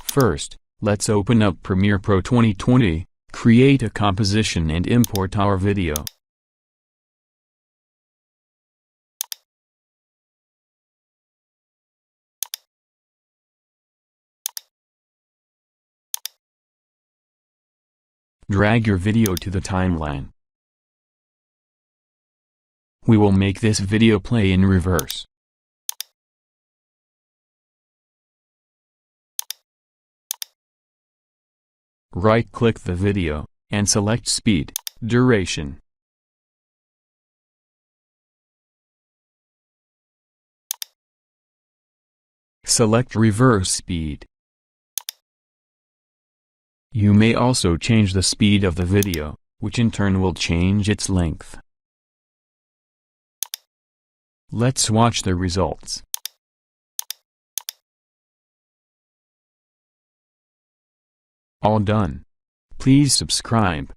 First, let's open up Premiere Pro 2020, create a composition and import our video. Drag your video to the timeline. We will make this video play in reverse. Right-click the video, and select Speed, Duration. Select Reverse Speed. You may also change the speed of the video, which in turn will change its length. Let's watch the results. All done. Please subscribe.